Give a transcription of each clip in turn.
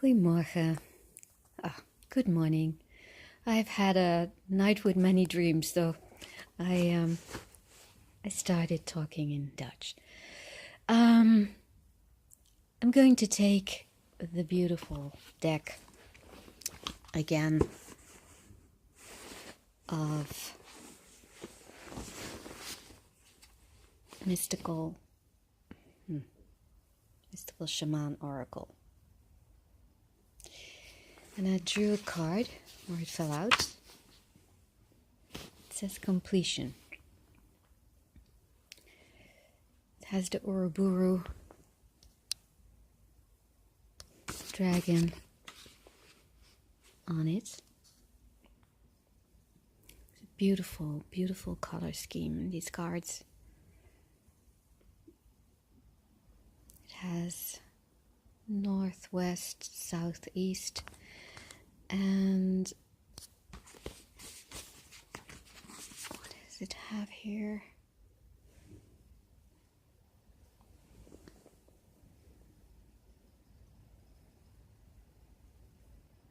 Goedemorgen. Good morning. I've had a night with many dreams, so I started talking in Dutch. I'm going to take the beautiful deck again of Mystical Shaman Oracle. And I drew a card where it fell out. It says completion. It has the Uruburu dragon on it. It's a beautiful, beautiful color scheme in these cards. It has northwest, southeast, and what does it have here?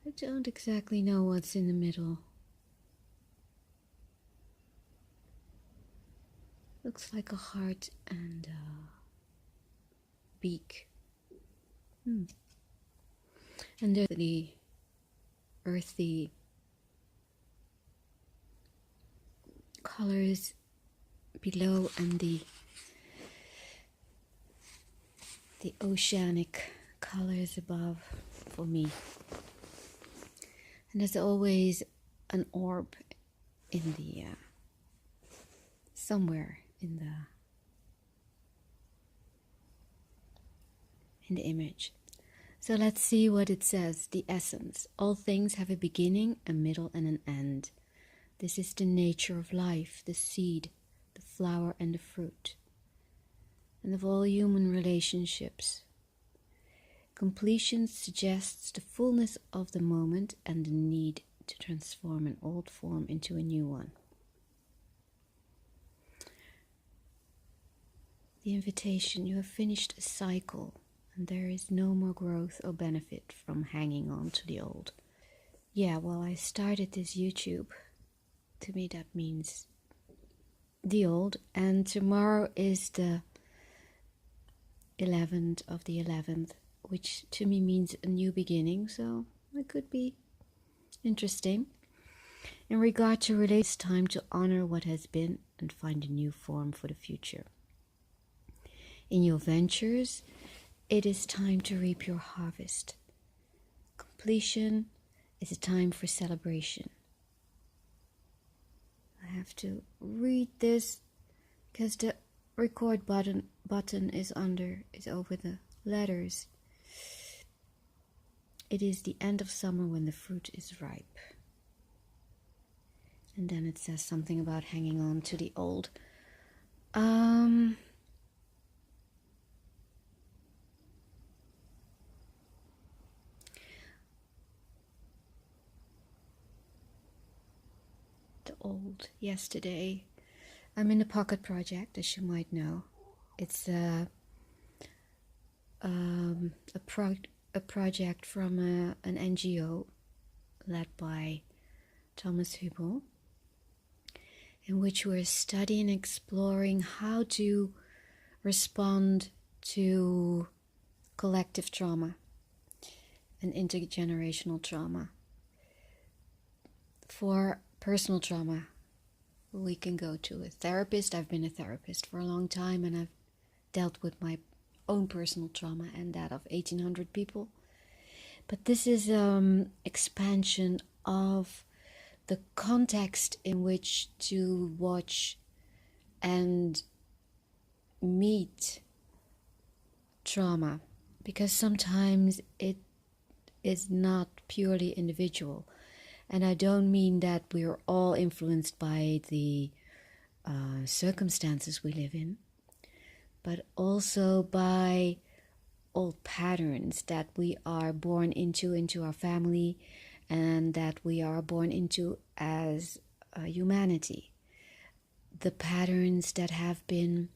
I don't exactly know what's in the middle. Looks like a heart and a beak. And there's the earthy colors below and the oceanic colors above for me. And there's always an orb in the somewhere in the image. So let's see what it says. The essence. All things have a beginning, a middle, and an end. This is the nature of life, the seed, the flower, and the fruit, and of all human relationships. Completion suggests the fullness of the moment and the need to transform an old form into a new one. The invitation. You have finished a cycle, and there is no more growth or benefit from hanging on to the old. Yeah, well, I started this YouTube. To me, that means the old. And tomorrow is the 11th of the 11th, which to me means a new beginning. So it could be interesting. In regard to relate, it's time to honor what has been and find a new form for the future. In your ventures, it is time to reap your harvest. Completion is a time for celebration. I have to read this because the record button is over the letters. It is the end of summer when the fruit is ripe. And then it says something about hanging on to the old. Old yesterday. I'm in the Pocket Project, as you might know. It's a project from an NGO led by Thomas Hubel, in which we're studying and exploring how to respond to collective trauma and intergenerational trauma. For personal trauma, we can go to a therapist. I've been a therapist for a long time, and I've dealt with my own personal trauma and that of 1,800 people. But this is expansion of the context in which to watch and meet trauma, because sometimes it is not purely individual. And I don't mean that we are all influenced by the circumstances we live in, but also by old patterns that we are born into our family, and that we are born into as humanity. The patterns that have been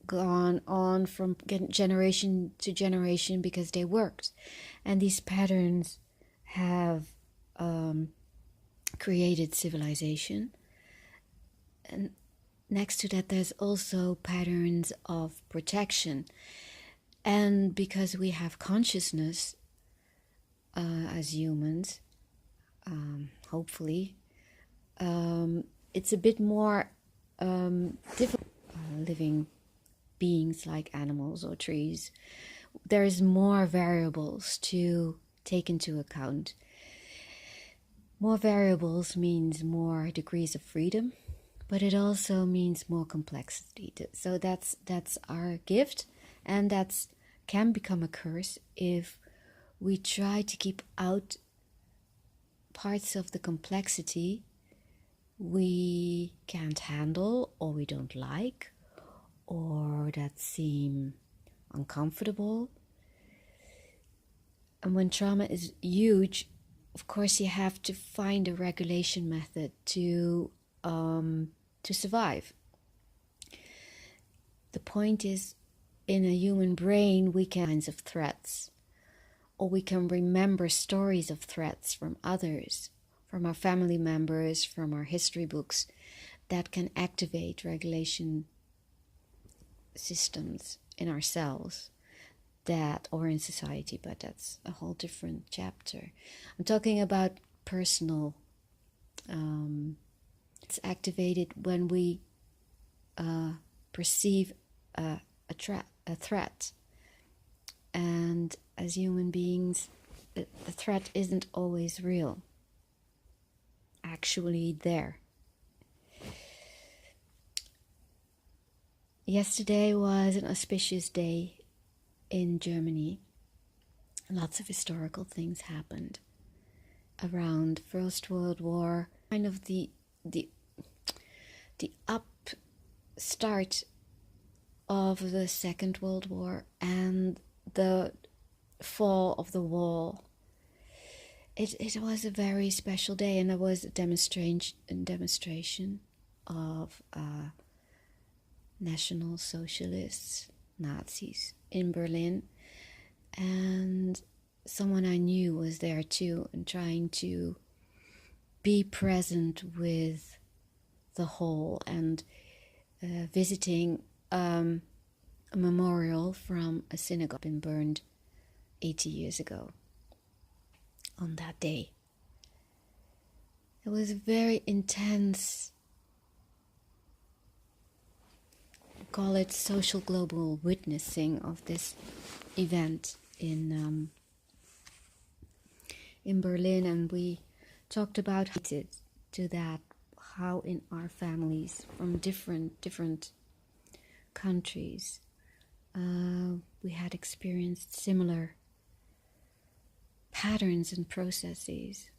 gone on from generation to generation because they worked. And these patterns have created civilization. And next to that, there's also patterns of protection. And because we have consciousness as humans, hopefully, it's a bit more difficult. Living beings like animals or trees, there's more variables to take into account. More variables means more degrees of freedom, but it also means more complexity. So that's our gift, and that's can become a curse if we try to keep out parts of the complexity we can't handle, or we don't like, or that seem uncomfortable. And when trauma is huge, of course you have to find a regulation method to survive. The point is, in a human brain we can kinds of threats, or we can remember stories of threats from others, from our family members, from our history books, that can activate regulation systems in ourselves, that or in society, but that's a whole different chapter. I'm talking about personal. It's activated when we perceive a threat, and as human beings, the threat isn't always real. Actually, there. Yesterday was an auspicious day in Germany. Lots of historical things happened around First World War, kind of the upstart of the Second World War, and the fall of the wall. It was a very special day, and there was a demonstration of National Socialists, Nazis in Berlin, and someone I knew was there too, and trying to be present with the whole, and visiting a memorial from a synagogue been burned 80 years ago on that day. It was a very intense, call it social global witnessing of this event in Berlin, and we talked about to that, how in our families from different countries we had experienced similar patterns and processes.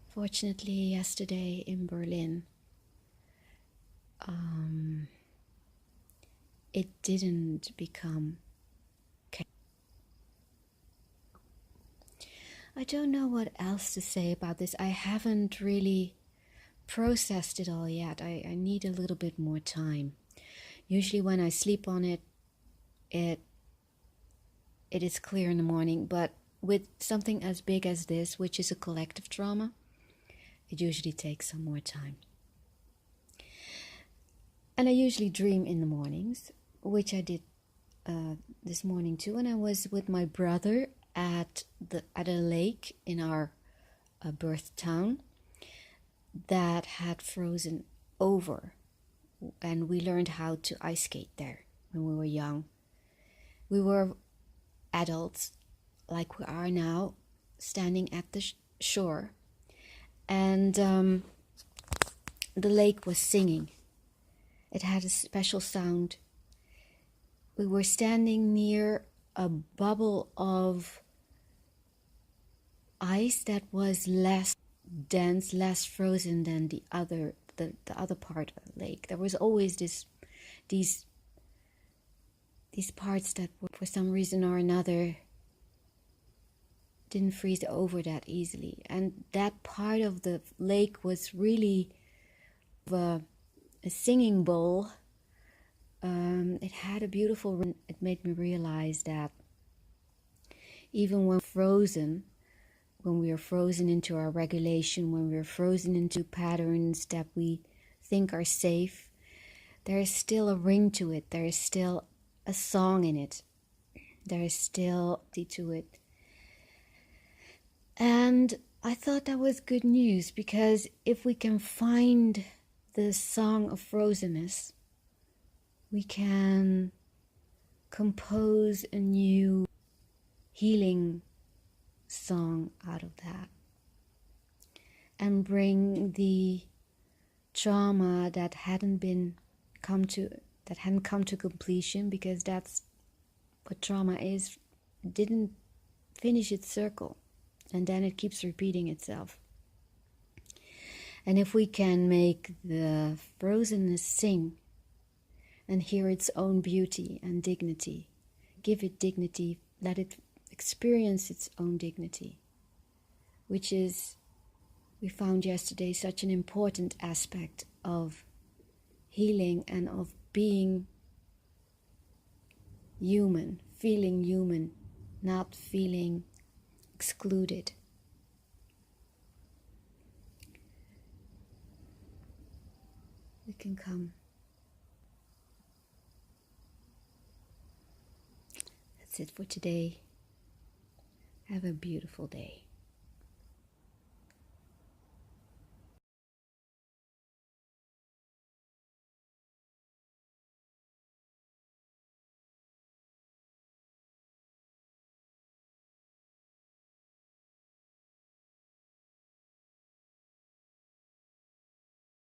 Fortunately, yesterday in Berlin, it didn't become chaos. I don't know what else to say about this. I haven't really processed it all yet. I need a little bit more time. Usually when I sleep on it, it is clear in the morning, but with something as big as this, which is a collective trauma, it usually takes some more time. And I usually dream in the mornings, which I did this morning too. And I was with my brother at a lake in our birth town that had frozen over, and we learned how to ice skate there when we were young. We were adults, like we are now, standing at the shore, and the lake was singing. It had a special sound. We were standing near a bubble of ice that was less dense, less frozen than the other part of the lake. There was always these parts that were, for some reason or another, didn't freeze over that easily. And that part of the lake was really a singing bowl. It had a beautiful. It made me realize that even when we are frozen into our regulation, when we are frozen into patterns that we think are safe, there is still a ring to it. There is still a song in it. There is still to it. And I thought that was good news, because if we can find the song of frozenness, we can compose a new healing song out of that, and bring the trauma that hadn't come to completion, because that's what trauma is. It didn't finish its circle, and then it keeps repeating itself. And if we can make the frozenness sing and hear its own beauty and dignity, give it dignity, let it experience its own dignity, which is, we found yesterday, such an important aspect of healing and of being human, feeling human, not feeling excluded. We can come. That's it for today. Have a beautiful day.